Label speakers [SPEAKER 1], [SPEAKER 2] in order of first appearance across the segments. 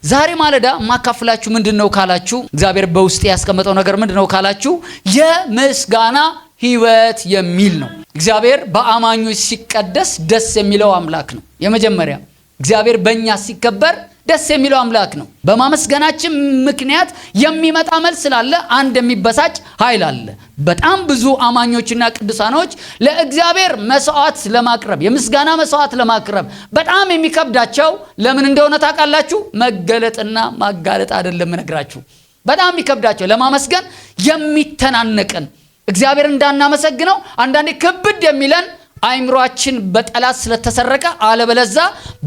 [SPEAKER 1] ዛሬ ማለዳ ማካፍላችሁ ምንድነው ካላችሁ እግዚአብሔር በውስጤ ያስቀመጠው ነገር ምንድነው ካላችሁ የምስጋና ህይወት የሚል ነው። እግዚአብሔር በአማኞች ሲቀደስ ደስ የሚለው አምላክ ነው። የመጀመሪያ እግዚአብሔር በእኛ ሲከበር ደስ የሚለው አምላክ ነው። በማመስገናችን ምክንያት የሚመጣ መልስ ስላለ አንድ የሚበሳጭ ኃይል አለ። በጣም ብዙ አማኞችና ቅዱሳኖች ለእግዚአብሔር መስዋዕት ለማቅረብ የምስጋና መስዋዕት ለማቅረብ በጣም የሚከብዳቸው ለምን እንደሆነ ታውቃላችሁ? መገለጥና ማጋለጥ አይደለም እነግራችሁ። በጣም የሚከብዳቸው ለማመስገን የሚተናነቀን እግዚአብሔር እንዳናመሰግነው አንዳንዴ ክብድ የሚለን አይምሮአችን በጠላት ስለተሰረቀ አለበለዛ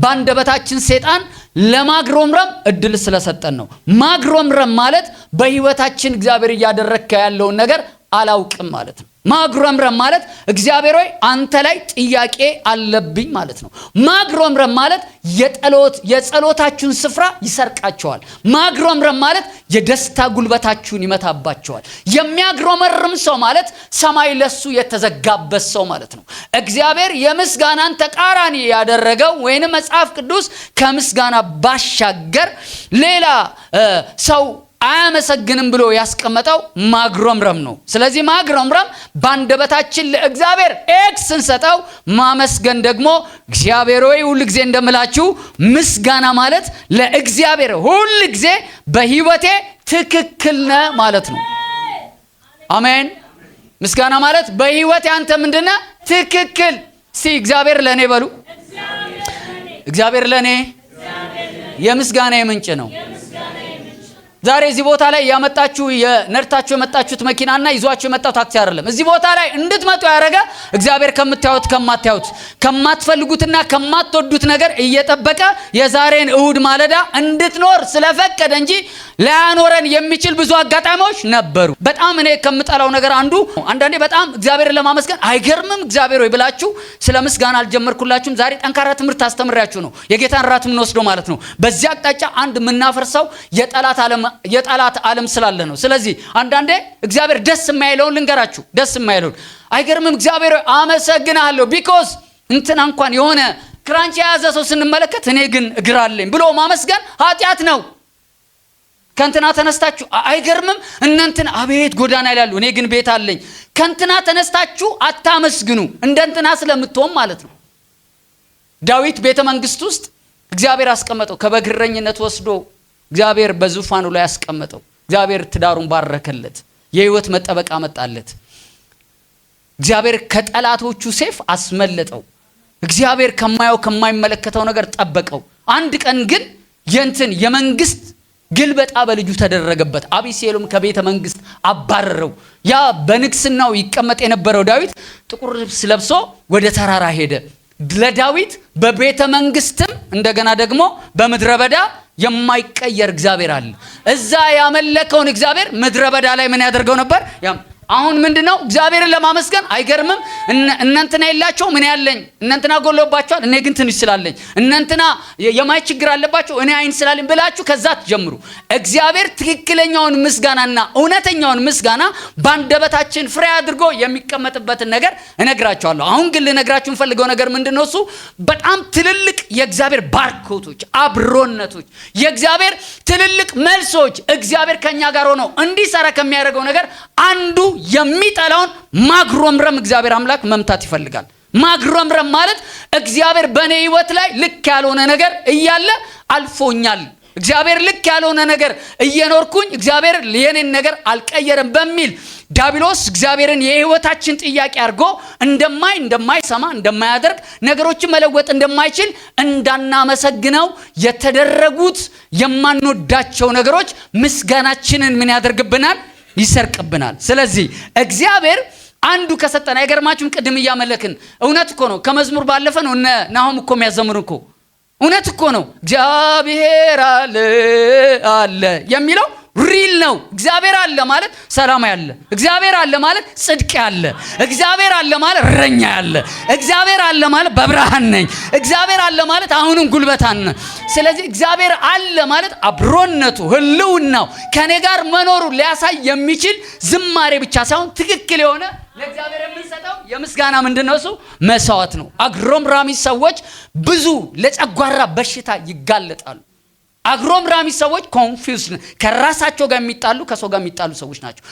[SPEAKER 1] ባንደበታችን ሰይጣን ለማግሮምረም እድል ስለሰጠን ነው። ማግሮምረም ማለት በህይወታችን እግዚአብሔር ያደረከ ያለው ነገር አላውቅም ማለት ነው። ማግሮምረም ማለት እግዚአብሔር ሆይ አንተ ላይ ጥያቄ አለብኝ ማለት ነው። ማግሮምረም ማለት የጸሎታችሁን ስፍራ ይሰርቃቸዋል። ማግሮምረም ማለት የደስታ ጉልበታችሁን ይመታባቸዋል። የሚያግሮመርም ሰው ማለት ሰማይ ለሱ የተዘጋበት ሰው ማለት ነው። እግዚአብሔር የምስጋናን ተቃራኒ ያደረገው ወይንም መጽሐፍ ቅዱስ ከምስጋና ባሻገር ሌላ ሰው አያመሰግንም ብሎ ያስቀመጠው ማግሮምረም ነው። ስለዚህ ማግሮምረም ባንደበታችን ለእግዚአብሔር ኤክስ እንሰጠው፣ ማመስገን ደግሞ እግዚአብሔር ሆይ ሁሉ ጊዜ እንደምላችሁ ምስጋና ማለት ለእግዚአብሔር ሁሉ ጊዜ በህይወቴ ትክክል ነህ ማለት ነው። አሜን። ምስጋና ማለት በህይወቴ አንተ ምንድነህ? ትክክል። እግዚአብሔር ለኔ በሉ። እግዚአብሔር ለኔ የምስጋና ምንጭ ነው። ዛሬ እዚህ ቦታ ላይ ያመጣችሁ የነርታችሁ የመጣችሁት መኪናና ይዟችሁ የመጣው ታክሲ አይደለም። እዚህ ቦታ ላይ እንድትመጡ ያደረገ እግዚአብሔር ከምታዩት ከማታዩት ከማትፈልጉትና ከማትወዱት ነገር እየጠበቀ የዛሬን እሁድ ማለዳ እንድትኖር ስለፈቀደ እንጂ ላያኖረን የሚችል ብዙ አጋጣሚዎች ነበሩ። በጣም እኔ ከምጠላው ነገር አንዱ አንዳንዴ በጣም እግዚአብሔርን ለማመስገን አይገርምም እግዚአብሔር ወይ ብላችሁ ስለ ምስጋና አልጀመርኩላችሁም። ዛሬ ጠንካራ ትምህርት አስተምራችሁ ነው የጌታን ራት ምን ወስዶ ማለት ነው። በዚህ አቅጣጫ አንድ ምናፈርሰው የጠላት ዓለም ስላለ ነው። ስለዚህ አንዳንዴ እግዚአብሔር ደስ የማይለውን ልንገራችሁ። ደስ የማይለውን አይገርምም እግዚአብሔር አመሰግናለሁ ቢኮዝ እንትና እንኳን የሆነ ክራንች የያዘ ሰው ስንመለከት እኔ ግን እግር አለኝ ብሎ ማመስገን ኃጢአት ነው። ከንትና ተነስታችሁ አይገርምም እናንተን አቤት ጎዳና ይላሉ እኔ ግን ቤት አለኝ። ከንትና ተነስታችሁ አታመስግኑ እንደንትና ስለምትሆን ማለት ነው። ዳዊት ቤተ መንግስት ውስጥ እግዚአብሔር አስቀመጠው። ከበግረኝነት ወስዶ እግዚአብሔር በዙፋኑ ላይ ያስቀመጠው። እግዚአብሔር ትዳሩን ባረከለት። የህይወት መጠበቅ አመጣለት። እግዚአብሔር ከጠላቶቹ ሰይፍ አስመለጠው። እግዚአብሔር ከማየው ከማይመለከተው ነገር ጠበቀው። አንድ ቀን ግን የመንግስት ግልበጣ በልጁ ተደረገበት። አቢሴሎም ከቤተ መንግስት አባረረው። ያ በንግስናው ይቀመጥ የነበረው ዳዊት ጥቁር ልብስ ለብሶ ወደ ተራራ ሄደ። ለዳዊት በቤተ መንግስትም እንደገና ደግሞ በምድረ በዳ የማይቀየር እግዚአብሔር አለ። እዛ ያመለከውን እግዚአብሔር ምድረ በዳ ላይ ምን ያደርገው ነበር? አሁን ምንድነው እግዚአብሔርን ለማመስገን አይገርምም? እናንተና የላቸው ምን ያለኝ እናንተና ጎሎባቸዋል እኔ ግን ትንሽ ስላለኝ እናንተና የማይ ችግር አለባቸው እኔ አይን ስላለኝ ብላችሁ ከዛት ጀምሩ። እግዚአብሔር ትክክለኛውን ምስጋናና እውነተኛውን ምስጋና ባንደበታችን ፍሬ አድርጎ የሚቀመጥበትን ነገር እነግራችኋለሁ። አሁን ግን ልነግራችሁ ፈልገው ነገር ምንድነው? እሱ በጣም ትልልቅ የእግዚአብሔር ባርኮቶች፣ አብሮነቶች፣ የእግዚአብሔር ትልልቅ መልሶች እግዚአብሔር ከኛ ጋር ሆኖ እንዲሰራ ከሚያደርገው ነገር አንዱ የሚጠላውን ማግሮምረም እግዚአብሔር አምላክ መምታት ይፈልጋል። ማግሮምረም ማለት እግዚአብሔር በኔ ህይወት ላይ ልክ ያልሆነ ነገር እያለ አልፎኛል፣ እግዚአብሔር ልክ ያልሆነ ነገር እየኖርኩኝ እግዚአብሔር የኔን ነገር አልቀየረም በሚል ዲያብሎስ እግዚአብሔርን የህይወታችን ጥያቄ አድርጎ እንደማይሰማ እንደማያደርግ ነገሮችን መለወጥ እንደማይችል እንዳናመሰግነው የተደረጉት የማንወዳቸው ነገሮች ምስጋናችንን ምን ያደርግብናል? ይሰርቅብናል። ስለዚህ እግዚአብሔር አንዱ ከሰጠን አይገርማችሁም? ቅድም እያመለክን እውነት እኮ ነው። ከመዝሙር ባለፈ ነው ናሆም እኮ የሚያዘምሩ እኮ እውነት እኮ ነው። እግዚአብሔር አለ የሚለው ሪል ነው። እግዚአብሔር አለ ማለት ሰላም ያለ፣ እግዚአብሔር አለ ማለት ጽድቅ ያለ፣ እግዚአብሔር አለ ማለት እረኛ ያለ፣ እግዚአብሔር አለ ማለት በብርሃን ነኝ፣ እግዚአብሔር አለ ማለት አሁንም ጉልበታን። ስለዚህ እግዚአብሔር አለ ማለት አብሮነቱ ህልውናው ከኔ ጋር መኖሩ ሊያሳይ የሚችል ዝማሬ ብቻ ሳይሆን ትክክል የሆነ ለእግዚአብሔር የምንሰጠው የምስጋና ምንድነው? እሱ መስዋዕት ነው። አግሮምራሚ ሰዎች ብዙ ለጨጓራ በሽታ ይጋለጣሉ። አግሮምራሚ ሰዎች ኮንፊውዝድ ከራሳቸው ጋር የሚጣሉ ከሰው ጋር የሚጣሉ ሰዎች ናቸው።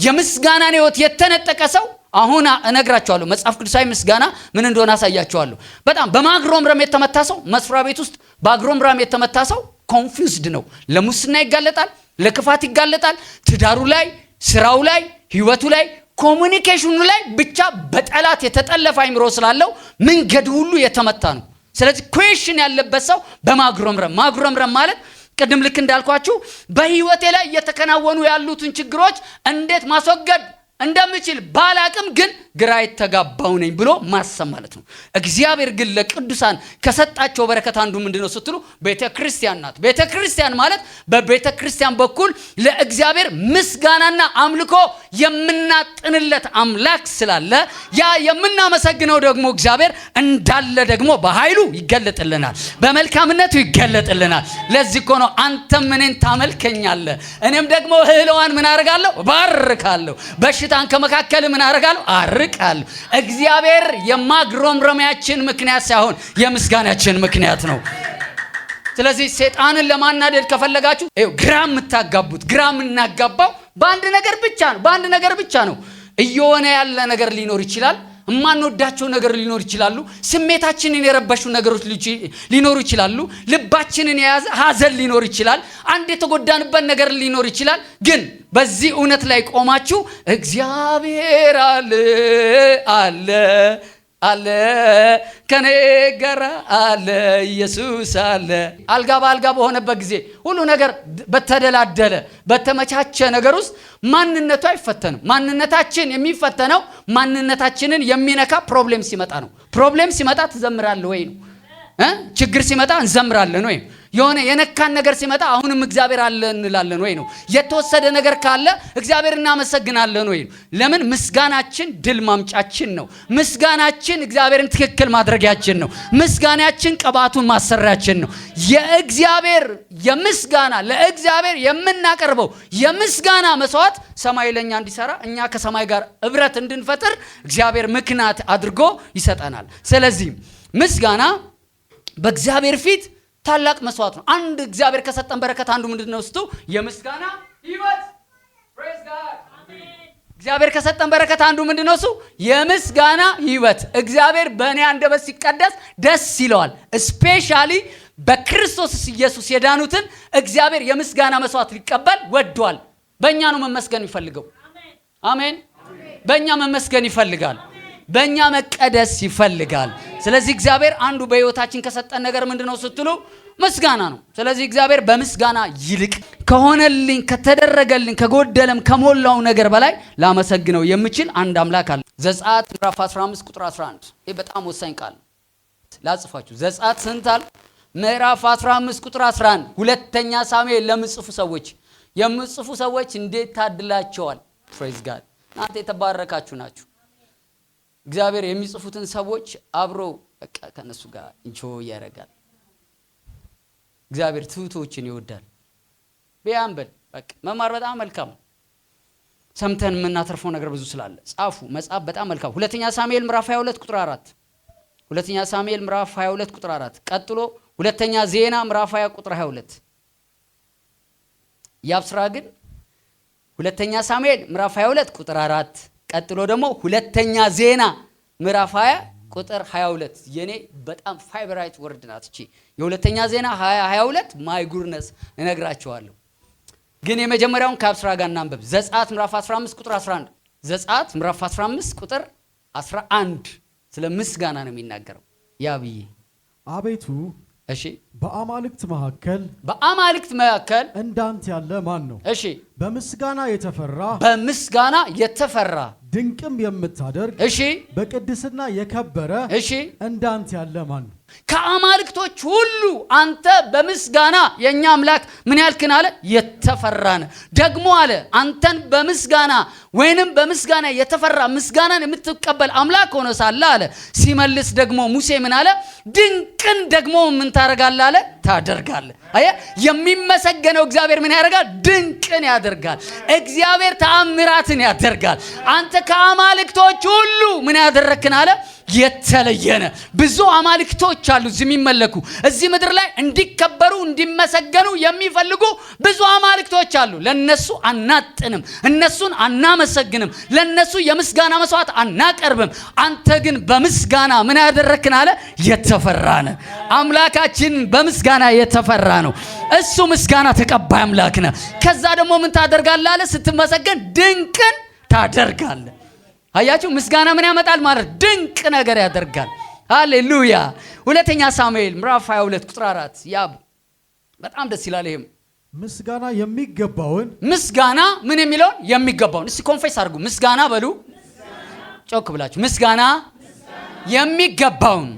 [SPEAKER 1] የምስጋናን ህይወት የተነጠቀ ሰው አሁን እነግራቸዋለሁ። መጽሐፍ ቅዱሳዊ ምስጋና ምን እንደሆነ አሳያቸዋለሁ። በጣም በማግሮምራም የተመታ ሰው መስሪያ ቤት ውስጥ በአግሮምራም የተመታ ሰው ኮንፊውዝድ ነው። ለሙስና ይጋለጣል፣ ለክፋት ይጋለጣል፣ ትዳሩ ላይ፣ ስራው ላይ፣ ህይወቱ ላይ፣ ኮሙኒኬሽኑ ላይ ብቻ በጠላት የተጠለፈ አይምሮ ስላለው መንገድ ሁሉ የተመታ ነው። ስለዚህ ኩዌሽን ያለበት ሰው ማግሮምረም ማለት ቅድም ልክ እንዳልኳችሁ በህይወቴ ላይ እየተከናወኑ ያሉትን ችግሮች እንዴት ማስወገድ እንደምችል ባላቅም ግን ግራ የተጋባው ነኝ ብሎ ማሰብ ማለት ነው። እግዚአብሔር ግን ለቅዱሳን ከሰጣቸው በረከት አንዱ ምንድነው ስትሉ ቤተክርስቲያን ናት። ቤተክርስቲያን ማለት በቤተክርስቲያን በኩል ለእግዚአብሔር ምስጋናና አምልኮ የምናጥንለት አምላክ ስላለ ያ የምናመሰግነው ደግሞ እግዚአብሔር እንዳለ ደግሞ በኃይሉ ይገለጥልናል፣ በመልካምነቱ ይገለጥልናል። ለዚህ እኮ ነው አንተም እኔን ታመልከኛለህ እኔም ደግሞ እህለዋን ምን አደርጋለሁ ባርካለሁ፣ በሽታን ከመካከል ምን አደርጋለሁ አርቃለሁ። እግዚአብሔር የማግሮምረሚያችን ምክንያት ሳይሆን የምስጋናችን ምክንያት ነው። ስለዚህ ሰይጣንን ለማናደድ ከፈለጋችሁ ግራ የምታጋቡት ግራ የምናጋባው በአንድ ነገር ብቻ ነው። እየሆነ ያለ ነገር ሊኖር ይችላል፣ የማንወዳቸው ነገር ሊኖር ይችላሉ፣ ስሜታችንን የረበሹ ነገሮች ሊኖሩ ይችላሉ፣ ልባችንን የያዘ ሀዘን ሊኖር ይችላል፣ አንድ የተጎዳንበት ነገር ሊኖር ይችላል። ግን በዚህ እውነት ላይ ቆማችሁ እግዚአብሔር አለ ከኔ ጋር አለ ኢየሱስ አለ። አልጋ በአልጋ በሆነበት ጊዜ ሁሉ ነገር በተደላደለ በተመቻቸ ነገር ውስጥ ማንነቱ አይፈተንም። ማንነታችን የሚፈተነው ማንነታችንን የሚነካ ፕሮብሌም ሲመጣ ነው። ፕሮብሌም ሲመጣ ትዘምራለህ ወይ ነው። ችግር ሲመጣ እንዘምራለን ወይ? የሆነ የነካን ነገር ሲመጣ አሁንም እግዚአብሔር አለ እንላለን ወይ ነው? የተወሰደ ነገር ካለ እግዚአብሔር እናመሰግናለን ወይ ነው? ለምን? ምስጋናችን ድል ማምጫችን ነው። ምስጋናችን እግዚአብሔርን ትክክል ማድረጊያችን ነው። ምስጋናችን ቅባቱን ማሰሪያችን ነው። የእግዚአብሔር የምስጋና ለእግዚአብሔር የምናቀርበው የምስጋና መስዋዕት ሰማይ ለኛ እንዲሰራ እኛ ከሰማይ ጋር ህብረት እንድንፈጥር እግዚአብሔር ምክንያት አድርጎ ይሰጠናል። ስለዚህ ምስጋና በእግዚአብሔር ፊት ታላቅ መስዋዕት ነው። አንድ እግዚአብሔር ከሰጠን በረከት አንዱ ምንድነው? እስቱ የምስጋና ህይወት። ፕሬዝ ጋድ አሜን። እግዚአብሔር ከሰጠን በረከት አንዱ ምንድነው? እሱ የምስጋና ህይወት። እግዚአብሔር በእኔ አንደበት ሲቀደስ ደስ ይለዋል። ስፔሻሊ በክርስቶስ ኢየሱስ የዳኑትን እግዚአብሔር የምስጋና መስዋዕት ሊቀበል ወዷል። በእኛ ነው መመስገን ይፈልገው። አሜን። በእኛ መመስገን ይፈልጋል። በእኛ መቀደስ ይፈልጋል። ስለዚህ እግዚአብሔር አንዱ በህይወታችን ከሰጠን ነገር ምንድነው ስትሉ ምስጋና ነው። ስለዚህ እግዚአብሔር በምስጋና ይልቅ ከሆነልኝ ከተደረገልኝ ከጎደለም ከሞላው ነገር በላይ ላመሰግነው የምችል አንድ አምላክ አለ። ዘጸአት ምዕራፍ 15 ቁጥር 11 ይሄ በጣም ወሳኝ ቃል ላጽፋችሁ። ዘጸአት ስንታል? ምዕራፍ 15 ቁጥር 11 ሁለተኛ ሳሙኤል የምጽፉ ሰዎች እንዴት ታድላቸዋል። ፕሬዝ ጋድ። እናንተ የተባረካችሁ ናችሁ። እግዚአብሔር የሚጽፉትን ሰዎች አብሮ በቃ ከነሱ ጋር ኢንጆይ ያደርጋል። እግዚአብሔር ትሁቶችን ይወዳል። ቢያንበል በቃ መማር በጣም መልካም ነው። ሰምተን የምናተርፈው ነገር ብዙ ስላለ ጻፉ። መጽሐፍ በጣም መልካም። ሁለተኛ ሳሙኤል ምዕራፍ 22 ቁጥር 4 ሁለተኛ ሳሙኤል ምዕራፍ 22 ቁጥር 4 ቀጥሎ ሁለተኛ ዜና ምዕራፍ 20 ቁጥር 22 ያብስራ ግን ሁለተኛ ሳሙኤል ምዕራፍ 22 ቁጥር 4 ቀጥሎ ደግሞ ሁለተኛ ዜና ምዕራፍ 20 ቁጥር 22 የኔ በጣም ፋይቨራይት ወርድ ናት እቺ የሁለተኛ ዜና 22 ማይ ጉድነስ እነግራቸዋለሁ። ግን የመጀመሪያውን ከአብስራ ጋር እናንብብ። ዘጸአት ምዕራፍ 15 ቁጥር 11 ዘጸአት ምዕራፍ 15 ቁጥር 11 ስለ ምስጋና ነው የሚናገረው። ያብዬ አቤቱ እሺ በአማልክት መካከል እንዳንተ ያለ ማን ነው? እሺ በምስጋና የተፈራ ድንቅም የምታደርግ እሺ በቅድስና የከበረ እሺ እንዳንተ ያለ ማን ነው? ከአማልክቶች ሁሉ አንተ በምስጋና የኛ አምላክ ምን ያልክን አለ? የተፈራነ ደግሞ አለ አንተን በምስጋና ወይንም በምስጋና የተፈራ ምስጋናን የምትቀበል አምላክ ሆኖ ሳለ አለ ሲመልስ ደግሞ ሙሴ ምን አለ? ድንቅን ደግሞ ምን ታደርጋለህ አለ? ታደርጋለህ። አየ የሚመሰገነው እግዚአብሔር ምን ያደርጋል? ድንቅን ያደርጋል። እግዚአብሔር ተአምራትን ያደርጋል። አንተ ከአማልክቶች ሁሉ ምን ያደረክን አለ? የተለየነ ብዙ አማልክቶች አሉ እዚህ የሚመለኩ እዚህ ምድር ላይ እንዲከበሩ እንዲመሰገኑ የሚፈልጉ ብዙ አማልክቶች አሉ። ለነሱ አናጥንም፣ እነሱን አናመሰግንም፣ ለነሱ የምስጋና መስዋዕት አናቀርብም። አንተ ግን በምስጋና ምን ያደረክን አለ? የተፈራነ አምላካችን በምስጋና የተፈራ ነው። እሱ ምስጋና ተቀባይ አምላክ ነው። ከዛ ደግሞ ምን ታደርጋለህ አለ? ስትመሰገን ድንቅን ታደርጋለህ። አያችሁ ምስጋና ምን ያመጣል ማለት? ድንቅ ነገር ያደርጋል። ሃሌሉያ። ሁለተኛ ሳሙኤል ምዕራፍ 22 ቁጥር 4 ያ በጣም ደስ ይላል። ይሄም
[SPEAKER 2] ምስጋና የሚገባውን
[SPEAKER 1] ምስጋና ምን የሚለውን የሚገባውን እስቲ ኮንፌስ አድርጉ። ምስጋና በሉ ጮክ ብላችሁ ምስጋና የሚገባውን።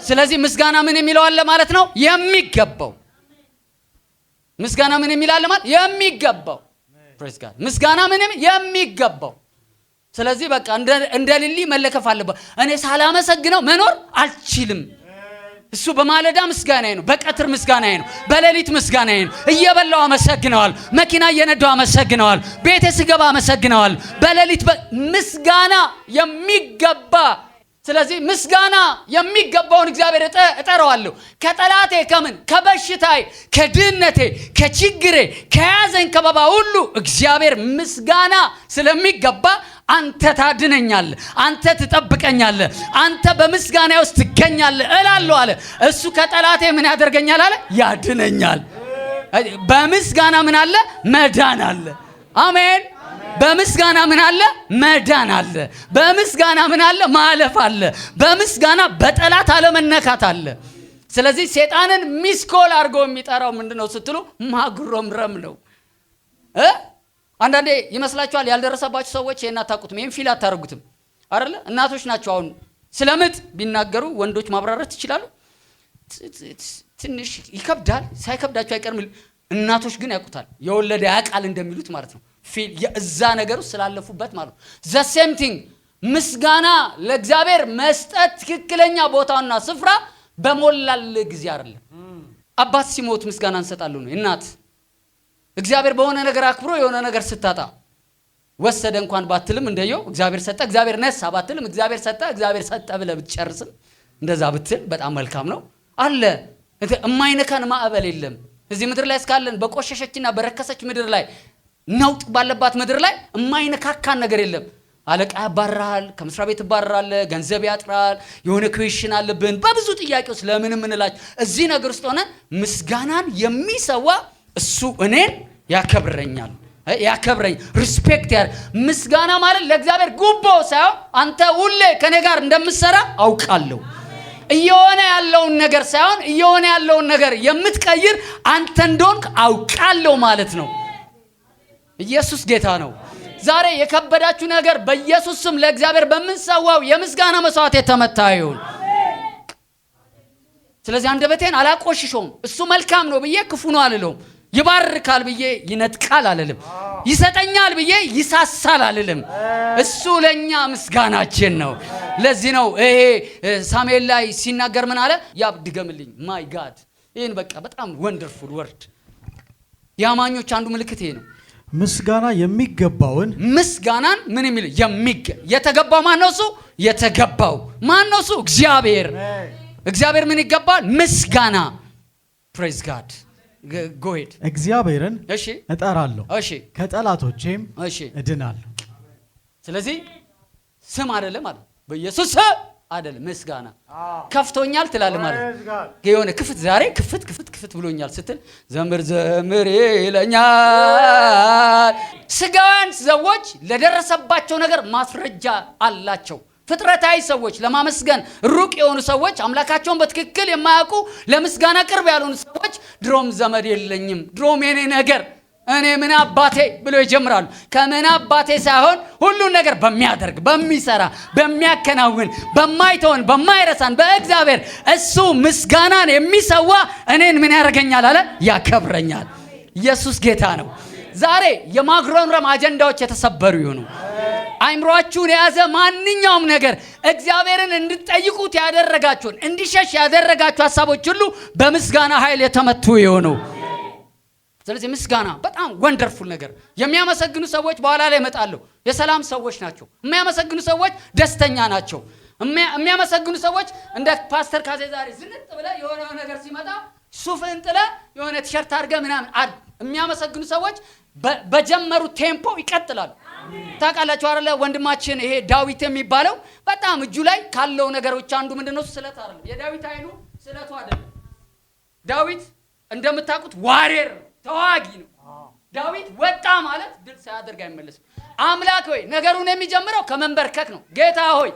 [SPEAKER 1] ስለዚህ ምስጋና ምን የሚለው አለ ማለት ነው? የሚገባው ምስጋና ምን የሚል አለ ማለት? የሚገባው ፕሬዝ ጋድ። ምስጋና ምን የሚገባው። ስለዚህ በቃ እንደ ሊሊ መለከፍ አለበት። እኔ ሳላመሰግነው መኖር አልችልም። እሱ በማለዳ ምስጋናዬ ነው፣ በቀትር ምስጋናዬ ነው፣ በሌሊት ምስጋናዬ ነው። እየበላው አመሰግነዋል፣ መኪና እየነዳው አመሰግነዋል፣ ቤቴ ስገባ አመሰግነዋል። በሌሊት ምስጋና የሚገባ። ስለዚህ ምስጋና የሚገባውን እግዚአብሔር እጠራዋለሁ። ከጠላቴ ከምን ከበሽታዬ፣ ከድህነቴ፣ ከችግሬ፣ ከያዘኝ ከበባ ሁሉ እግዚአብሔር ምስጋና ስለሚገባ አንተ ታድነኛለህ፣ አንተ ትጠብቀኛለህ፣ አንተ በምስጋና ውስጥ ትገኛለህ እላለሁ አለ። እሱ ከጠላቴ ምን ያደርገኛል አለ? ያድነኛል። በምስጋና ምን አለ? መዳን አለ። አሜን። በምስጋና ምን አለ? መዳን አለ። በምስጋና ምን አለ? ማለፍ አለ። በምስጋና በጠላት አለመነካት አለ። ስለዚህ ሰይጣንን ሚስኮል አድርጎ የሚጠራው ምንድነው ስትሉ ማጉረምረም ነው። አንዳንዴ ይመስላችኋል ያልደረሰባችሁ ሰዎች ይሄን አታውቁትም፣ ይሄን ፊል አታረጉትም አይደለ? እናቶች ናቸው አሁን ስለምጥ ቢናገሩ ወንዶች ማብራራት ይችላሉ። ትንሽ ይከብዳል፣ ሳይከብዳቸው አይቀርም። እናቶች ግን ያውቁታል፣ የወለደ ያቃል እንደሚሉት ማለት ነው። ፊል የዛ ነገር ውስጥ ስላለፉበት ማለት ነው። ዘ ሴም ቲንግ ምስጋና ለእግዚአብሔር መስጠት ትክክለኛ ቦታውና ስፍራ በሞላል ጊዜ አይደለም። አባት ሲሞት ምስጋና እንሰጣለን ነው። እናት እግዚአብሔር በሆነ ነገር አክብሮ የሆነ ነገር ስታጣ ወሰደ እንኳን ባትልም እንደየው እግዚአብሔር ሰጠ እግዚአብሔር ነሳ ባትልም እግዚአብሔር ሰጠ እግዚአብሔር ሰጠ ብለህ ብትጨርስም እንደዛ ብትል በጣም መልካም ነው አለ። የማይነካን ማዕበል የለም እዚህ ምድር ላይ እስካለን በቆሸሸችና በረከሰች ምድር ላይ ነውጥ ባለባት ምድር ላይ የማይነካካን ነገር የለም። አለቃ ያባራል፣ ከመስሪያ ቤት ይባራል፣ ገንዘብ ያጥራል፣ የሆነ ኩዌሽን አለብን በብዙ ጥያቄዎች ለምንም እንላችሁ እዚህ ነገር ውስጥ ሆነ ምስጋናን የሚሰዋ እሱ እኔን ያከብረኛል ያከብረኝ ሪስፔክት ያር ምስጋና ማለት ለእግዚአብሔር ጉቦ ሳይሆን አንተ ሁሌ ከኔ ጋር እንደምትሰራ አውቃለሁ እየሆነ ያለውን ነገር ሳይሆን እየሆነ ያለውን ነገር የምትቀይር አንተ እንደሆንክ አውቃለሁ ማለት ነው። ኢየሱስ ጌታ ነው። ዛሬ የከበዳችሁ ነገር በኢየሱስ ስም ለእግዚአብሔር በመንሰዋው የምስጋና መስዋዕት የተመታ ይሁን። ስለዚህ አንደበቴን አላቆሽሾም። እሱ መልካም ነው ብዬ ክፉ ነው አልልም። ይባርካል ብዬ ይነጥቃል አልልም። ይሰጠኛል ብዬ ይሳሳል አልልም። እሱ ለኛ ምስጋናችን ነው። ለዚህ ነው ይሄ ሳሙኤል ላይ ሲናገር ምን አለ? ያብድገምልኝ ማይ ጋድ። ይሄን በቃ በጣም ወንደርፉል ወርድ ያማኞች አንዱ ምልክት ይሄ ነው።
[SPEAKER 2] ምስጋና የሚገባውን
[SPEAKER 1] ምስጋናን ምን የሚል የተገባው ማን ነው? እሱ የተገባው ማን ነው? እሱ እግዚአብሔር። እግዚአብሔር ምን ይገባል? ምስጋና። ፕሬዝ ጋድ ጎ ሄድ።
[SPEAKER 2] እግዚአብሔርን
[SPEAKER 1] እሺ
[SPEAKER 2] እጠራለሁ፣
[SPEAKER 1] እሺ
[SPEAKER 2] ከጠላቶቼም
[SPEAKER 1] እሺ እድናለሁ። ስለዚህ ስም አይደለም ማለት በኢየሱስ አይደለም ምስጋና። ከፍቶኛል ትላለህ ማለት የሆነ ክፍት ዛሬ ክፍት ብሎኛል ስትል ዘምር ዘምር ይለኛል። ስጋን ሰዎች ለደረሰባቸው ነገር ማስረጃ አላቸው። ፍጥረታዊ ሰዎች ለማመስገን ሩቅ የሆኑ ሰዎች አምላካቸውን በትክክል የማያውቁ ለምስጋና ቅርብ ያልሆኑ ሰዎች ድሮም ዘመድ የለኝም ድሮም የኔ ነገር እኔ ምን አባቴ ብሎ ይጀምራሉ። ከምን አባቴ ሳይሆን ሁሉን ነገር በሚያደርግ በሚሰራ በሚያከናውን በማይተውን በማይረሳን በእግዚአብሔር እሱ ምስጋናን የሚሰዋ እኔን ምን ያደርገኛል አለ? ያከብረኛል። ኢየሱስ ጌታ ነው። ዛሬ የማጉረምረም አጀንዳዎች የተሰበሩ ይሁኑ። አይምሮአችሁን የያዘ ማንኛውም ነገር እግዚአብሔርን እንድትጠይቁት ያደረጋችሁን እንዲሸሽ ያደረጋችሁ ሐሳቦች ሁሉ በምስጋና ኃይል የተመቱ ይሁኑ። ስለዚህ ምስጋና በጣም ወንደርፉል ነገር። የሚያመሰግኑ ሰዎች በኋላ ላይ ይመጣሉ። የሰላም ሰዎች ናቸው። የሚያመሰግኑ ሰዎች ደስተኛ ናቸው። የሚያመሰግኑ ሰዎች እንደ ፓስተር ካዜ ዛሬ ዝንጥ ብለ የሆነ ነገር ሲመጣ ሱፍን ጥለ የሆነ ቲሸርት አድርገ ምናምን የሚያመሰግኑ ሰዎች በጀመሩ ቴምፖ ይቀጥላሉ። ታውቃላችሁ አይደለ? ወንድማችን ይሄ ዳዊት የሚባለው በጣም እጁ ላይ ካለው ነገሮች አንዱ ምንድነው? ስለት አይደለም። የዳዊት ኃይሉ ስለቱ አይደለም። ዳዊት እንደምታውቁት ዋሪየር ተዋጊ ነው። ዳዊት ወጣ ማለት ድል ሳያደርግ አይመለስም። አምላክ ሆይ ነገሩን የሚጀምረው ከመንበርከክ ነው። ጌታ ሆይ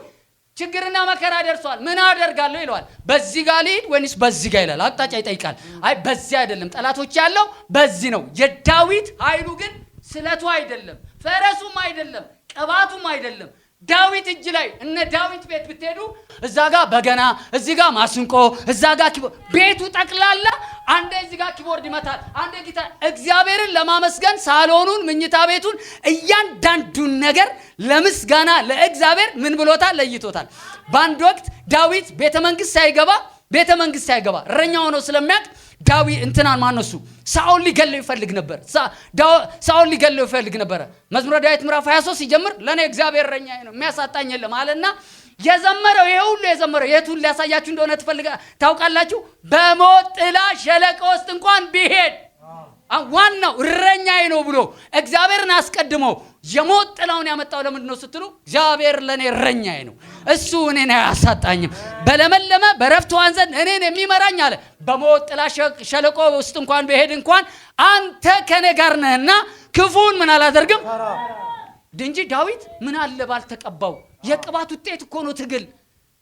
[SPEAKER 1] ችግርና መከራ ደርሷል፣ ምን አደርጋለሁ ይለዋል። በዚህ ጋር ልሂድ ወይስ በዚህ ጋር ይላል። አቅጣጫ ይጠይቃል። አይ በዚህ አይደለም፣ ጠላቶች ያለው በዚህ ነው። የዳዊት ኃይሉ ግን ስለቱ አይደለም፣ ፈረሱም አይደለም፣ ቅባቱም አይደለም። ዳዊት እጅ ላይ እነ ዳዊት ቤት ብትሄዱ እዛ ጋር በገና፣ እዚህ ጋር ማስንቆ፣ እዛ ጋር ኪቦርድ፣ ቤቱ ጠቅላላ አንዴ እዚህ ጋር ኪቦርድ ይመታል፣ አንዴ ጊታር። እግዚአብሔርን ለማመስገን ሳሎኑን፣ መኝታ ቤቱን፣ እያንዳንዱን ነገር ለምስጋና ለእግዚአብሔር ምን ብሎታል? ለይቶታል። በአንድ ወቅት ዳዊት ቤተ መንግስት ሳይገባ እረኛ ሆኖ ስለሚያውቅ ዳዊት እንትናን ማነሱ ሳኦል ሊገለው ይፈልግ ነበር። መዝሙረ ዳዊት ምዕራፍ 23 ሲጀምር ለኔ እግዚአብሔር እረኛዬ ነው የሚያሳጣኝ የለም አለና የዘመረው ይሄ ሁሉ የዘመረው የቱን ሊያሳያችሁ እንደሆነ ታውቃላችሁ? በሞት ጥላ ሸለቆ ውስጥ እንኳን ቢሄድ ዋናው እረኛዬ ነው ብሎ እግዚአብሔርን አስቀድሞ የሞት ጥላውን ያመጣው ለምንድን ነው ስትሉ፣ እግዚአብሔር ለኔ እረኛዬ ነው፣ እሱ እኔን አያሳጣኝም፣ በለመለመ በረፍት ውኃ ዘንድ እኔን የሚመራኝ አለ። በሞት ጥላ ሸለቆ ውስጥ እንኳን ብሄድ እንኳን አንተ ከኔ ጋር ነህና ክፉን ምን አላደርግም እንጂ። ዳዊት ምን አለ ባልተቀባው። የቅባት ውጤት እኮ ነው ትግል።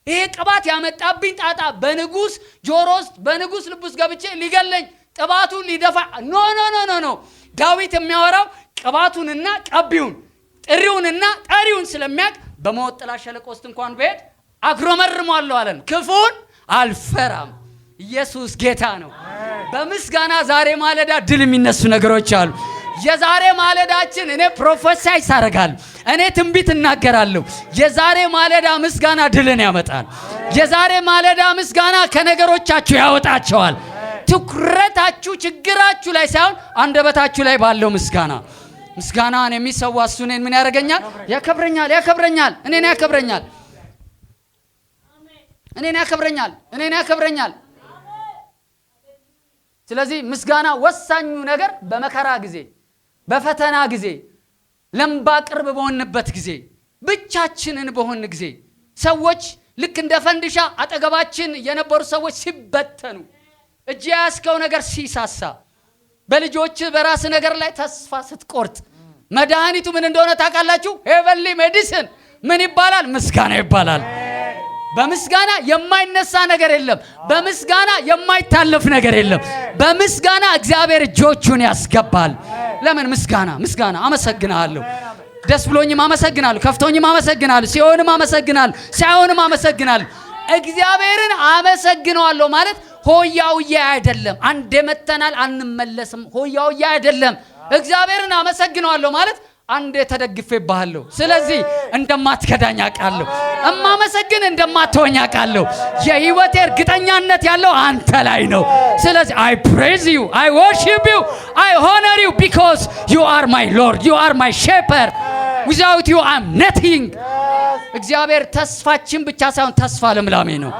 [SPEAKER 1] ይሄ ቅባት ያመጣብኝ ጣጣ በንጉስ ጆሮ ውስጥ በንጉስ ልብ ውስጥ ገብቼ ሊገለኝ ቅባቱን ሊደፋ ኖ። ዳዊት የሚያወራው ቅባቱንና ቀቢውን ጥሪውንና ጠሪውን ስለሚያውቅ በሞት ጥላ ሸለቆ ውስጥ እንኳን ብሄድ አግሮመርማለሁ አለን፣ ክፉን አልፈራም። ኢየሱስ ጌታ ነው። በምስጋና ዛሬ ማለዳ ድል የሚነሱ ነገሮች አሉ። የዛሬ ማለዳችን እኔ ፕሮፌሳይ ሳረጋለሁ፣ እኔ ትንቢት እናገራለሁ። የዛሬ ማለዳ ምስጋና ድልን ያመጣል። የዛሬ ማለዳ ምስጋና ከነገሮቻችሁ ያወጣቸዋል። ትኩረታችሁ ችግራችሁ ላይ ሳይሆን አንደበታችሁ ላይ ባለው ምስጋናን የሚሰዋ እሱ እኔን ምን ያደርገኛል? ያከብረኛል። እኔን ያከብረኛል። ስለዚህ ምስጋና ወሳኙ ነገር በመከራ ጊዜ፣ በፈተና ጊዜ፣ ለምባ ቅርብ በሆንበት ጊዜ፣ ብቻችንን በሆን ጊዜ፣ ሰዎች ልክ እንደ ፈንድሻ አጠገባችን የነበሩ ሰዎች ሲበተኑ፣ እጅ ያስከው ነገር ሲሳሳ፣ በልጆች በራስ ነገር ላይ ተስፋ ስትቆርጥ፣ መድኃኒቱ ምን እንደሆነ ታውቃላችሁ? ሄቨንሊ ሜዲሲን ምን ይባላል? ምስጋና ይባላል። በምስጋና የማይነሳ ነገር የለም። በምስጋና የማይታለፍ ነገር የለም። በምስጋና እግዚአብሔር እጆቹን ያስገባል። ለምን? ምስጋና። አመሰግናለሁ፣ ደስ ብሎኝም አመሰግናለሁ፣ ከፍቶኝም አመሰግናለሁ፣ ሲሆንም አመሰግናለሁ፣ ሳይሆንም አመሰግናለሁ። እግዚአብሔርን አመሰግነዋለሁ ማለት ሆያውያ አይደለም። አንዴ መተናል አንመለስም። ሆያውያ አይደለም። እግዚአብሔርን አመሰግነዋለሁ ማለት አንዴ ተደግፌብሃለሁ፣ ስለዚህ እንደማትከዳኝ አውቃለሁ፣ እማመሰግን እንደማትሆኝ አውቃለሁ። የህይወቴ እርግጠኛነት ያለው አንተ ላይ ነው። ስለዚህ I praise you, I worship you, I honor you because you are my Lord, you are my shepherd. Without you I'm nothing. እግዚአብሔር ተስፋችን ብቻ ሳይሆን ተስፋ ለምላሜ ነው።